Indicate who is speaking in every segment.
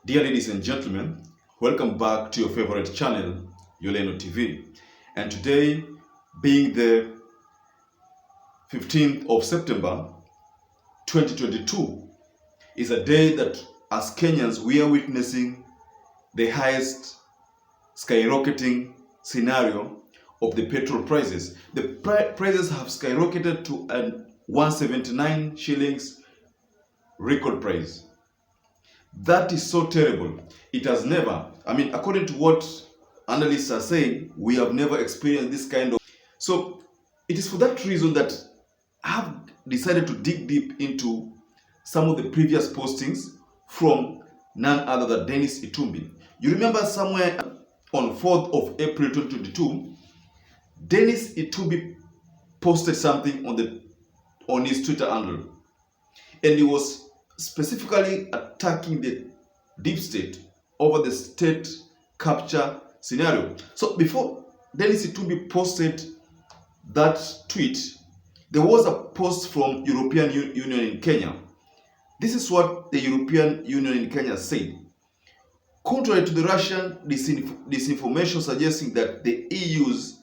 Speaker 1: Dear ladies and gentlemen, welcome back to your favorite channel, Yoleno TV. And today, being the 15th of September 2022, is a day that as Kenyans we are witnessing the highest skyrocketing scenario of the petrol prices. The prices have skyrocketed to an 179 shillings record price. That is so terrible. It has never, according to what analysts are saying, we have never experienced this kind of. So it is for that reason that I have decided to dig deep into some of the previous postings from none other than Dennis Itumbi. You remember somewhere on 4th of April 2022, Dennis Itumbi posted something on his Twitter handle, and he was specifically attacking the deep state over the state capture scenario. So before Dennis Itumbi posted that tweet, there was a post from European Union in Kenya. This is what the European Union in Kenya said. Contrary to the Russian disinformation suggesting that the EU's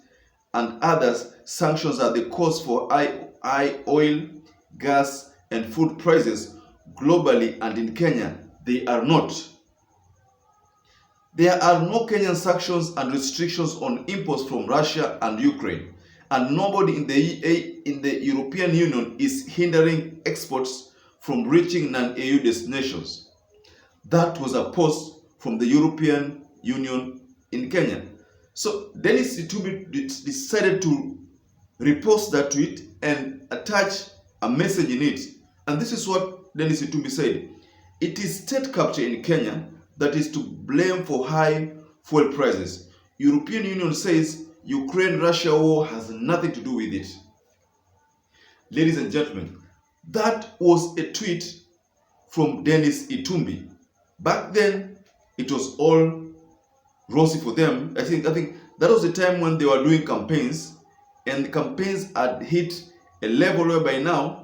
Speaker 1: and others sanctions are the cause for high oil, gas, and food prices globally and in Kenya, they are not. There are no Kenyan sanctions and restrictions on imports from Russia and Ukraine, and nobody in the European Union is hindering exports from reaching non-EU destinations. That was a post from the European Union in Kenya. So Dennis Itumbi decided to repost that tweet and attach a message in it. And this is what Dennis Itumbi said. It is state capture in Kenya that is to blame for high fuel prices. European Union says Ukraine-Russia war has nothing to do with it. Ladies and gentlemen, that was a tweet from Dennis Itumbi. Back then, it was all rosy for them. I think that was the time when they were doing campaigns, and the campaigns had hit a level whereby now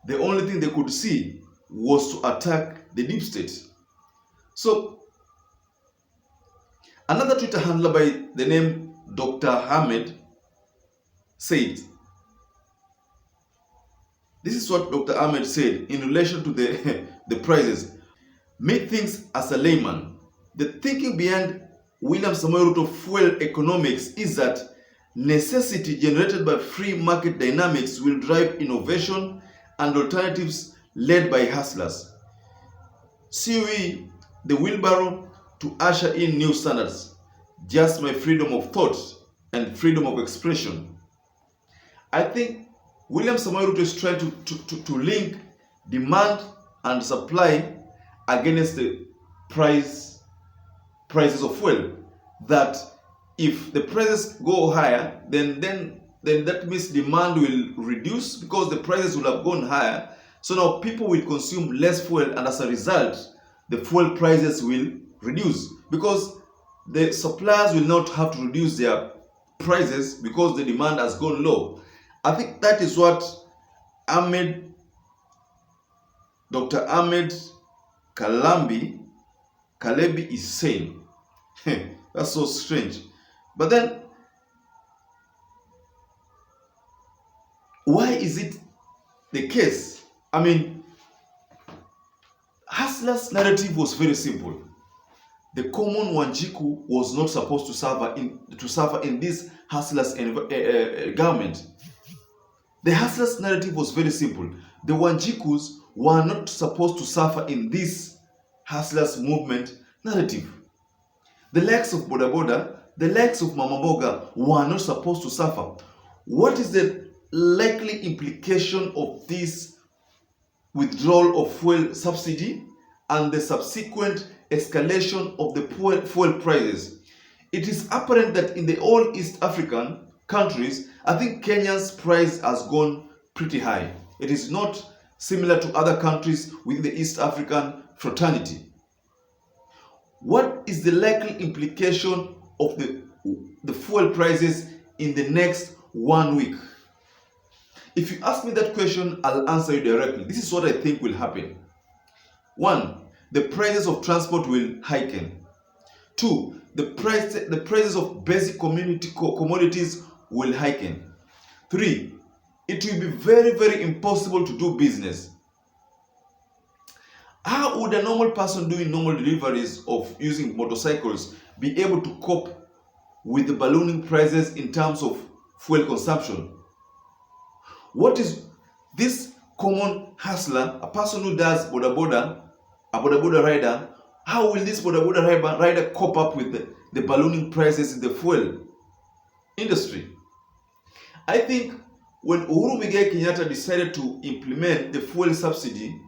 Speaker 1: the only thing they could see was to attack the deep state. So another Twitter handler by the name Dr. Ahmed said, this is what Dr. Ahmed said in relation to the prices. Make things as a layman. The thinking behind William Samoei Ruto fuel economics is that necessity generated by free market dynamics will drive innovation and alternatives led by hustlers. See we the wheelbarrow to usher in new standards. Just my freedom of thought and freedom of expression. I think William Samoei Ruto is trying to link demand and supply against the prices of fuel. That if the prices go higher, then that means demand will reduce because the prices will have gone higher. So now people will consume less fuel, and as a result, the fuel prices will reduce because the suppliers will not have to reduce their prices because the demand has gone low. I think that is what Dr. Ahmed Kalebi is saying. That's so strange. But then, why is it the case? Hustler's narrative was very simple. The common Wanjiku was not supposed to suffer in this hustler's government. The hustler's narrative was very simple. The Wanjikus were not supposed to suffer in this hustler's movement narrative. The likes of Boda Boda, the likes of Mama Mboga were not supposed to suffer. What is the likely implication of this withdrawal of fuel subsidy and the subsequent escalation of the fuel prices? It is apparent that in the all East African countries, I think Kenya's price has gone pretty high. It is not similar to other countries within the East African fraternity. What is the likely implication of the fuel prices in the next 1 week? If you ask me that question, I'll answer you directly. This is what I think will happen. One, the prices of transport will heighten. 2, the prices of basic commodities will heighten. 3, it will be very, very impossible to do business. How would a normal person doing normal deliveries of using motorcycles be able to cope with the ballooning prices in terms of fuel consumption? What is this common hustler, a person who does boda boda, a boda boda rider, how will this boda boda rider cope up with the ballooning prices in the fuel industry? I think when Uhuru Muigai Kenyatta decided to implement the fuel subsidy,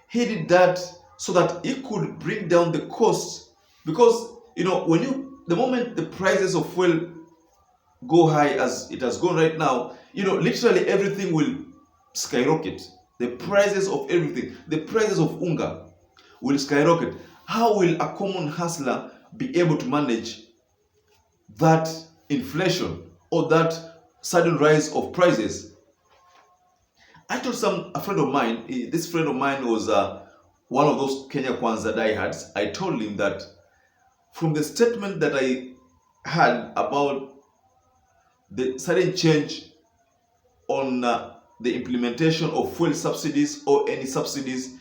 Speaker 1: he did that so that he could bring down the cost, because the moment the prices of fuel go high as it has gone right now, literally everything will skyrocket. The prices of everything, the prices of unga will skyrocket. How will a common hustler be able to manage that inflation or that sudden rise of prices? I told a friend of mine, this friend of mine was one of those Kenya Kwanza diehards. I told him that from the statement that I had about the sudden change on the implementation of fuel subsidies or any subsidies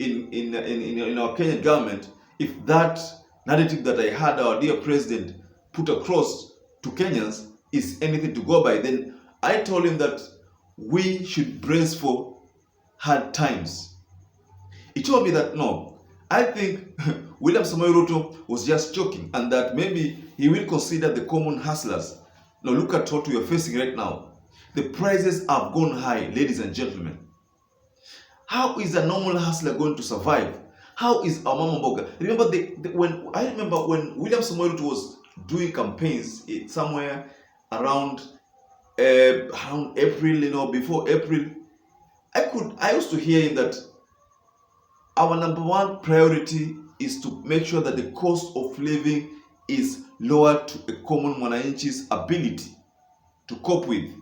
Speaker 1: in our Kenyan government, if that narrative that I had our dear president put across to Kenyans is anything to go by, then I told him that we should brace for hard times. He told me that no, I think William Samoei Ruto was just joking, and that maybe he will consider the common hustlers. Now look at what we are facing right now. The prices have gone high, ladies and gentlemen. How is a normal hustler going to survive? How is a mama mboga? Remember when William Samoei Ruto was doing campaigns somewhere around April, before April, I used to hear him that our number one priority is to make sure that the cost of living is lower to a common mwananchi's ability to cope with.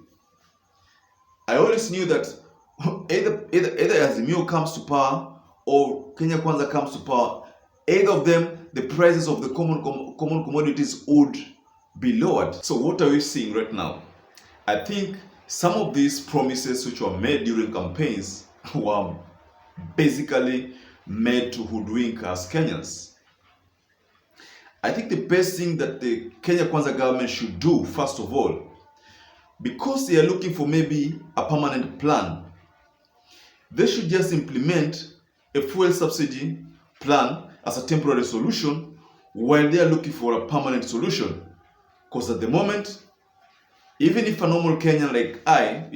Speaker 1: I always knew that either Azimio comes to power or Kenya Kwanza comes to power, either of them, the prices of the common commodities would be lowered. So what are we seeing right now? I think some of these promises which were made during campaigns were basically made to hoodwink us Kenyans. I think the best thing that the Kenya Kwanza government should do, first of all, because they are looking for maybe a permanent plan, they should just implement a fuel subsidy plan as a temporary solution while they are looking for a permanent solution. Because at the moment, even if a normal Kenyan like I,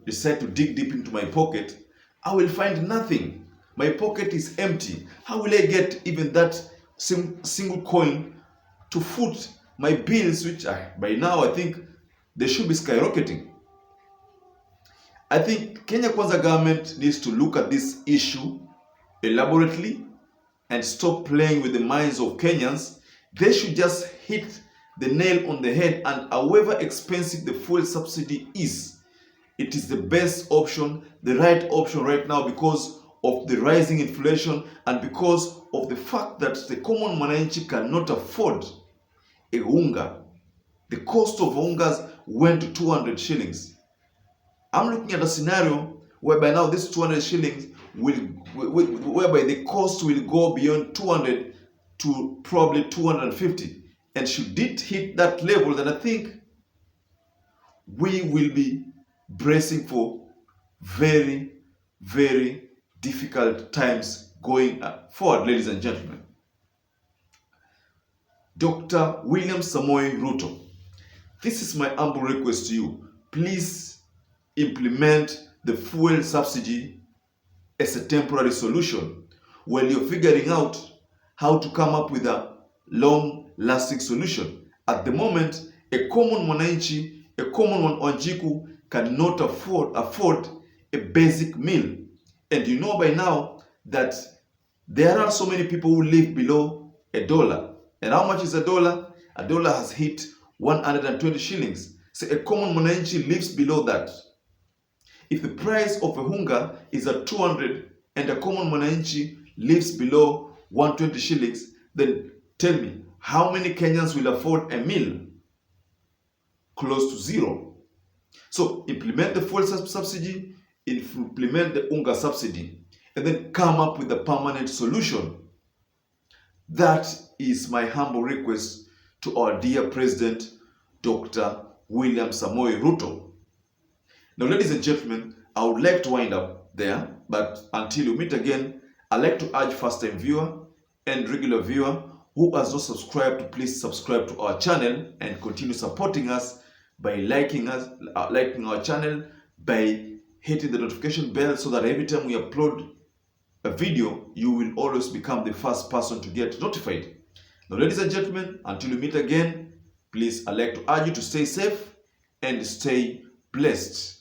Speaker 1: decide to dig deep into my pocket, I will find nothing. My pocket is empty. How will I get even that single coin to foot my bills, which by now I think they should be skyrocketing? I think Kenya Kwanza government needs to look at this issue elaborately and stop playing with the minds of Kenyans. They should just hit the nail on the head, and however expensive the fuel subsidy is, it is the best option, the right option right now, because of the rising inflation and because of the fact that the common mwananchi cannot afford a unga. The cost of ungas went to 200 shillings. I'm looking at a scenario whereby now this 200 shillings whereby the cost will go beyond 200 to probably 250. And should it hit that level, then I think we will be bracing for very, very difficult times going forward, ladies and gentlemen. Dr. William Samoei Ruto, this is my humble request to you. Please implement the fuel subsidy as a temporary solution while you're figuring out how to come up with a long-lasting solution. At the moment, a common mwananchi, a common Wanjiku cannot afford a basic meal. And you know by now that there are so many people who live below $1. And how much is $1? $1 has hit 120 shillings. So a common mwananchi lives below that. If the price of a unga is at 200 and a common mwananchi lives below 120 shillings, then tell me, how many Kenyans will afford a meal? Close to zero. So implement the fuel subsidy, implement the unga subsidy, and then come up with a permanent solution. That is my humble request to our dear President, Dr. William Samoei Ruto. Now, ladies and gentlemen, I would like to wind up there, but until we meet again, I'd like to urge first-time viewer and regular viewer who has not subscribed to please subscribe to our channel and continue supporting us by liking our channel, by hitting the notification bell, so that every time we upload a video, you will always become the first person to get notified. Now, ladies and gentlemen, until we meet again, please, I'd like to urge you to stay safe and stay blessed.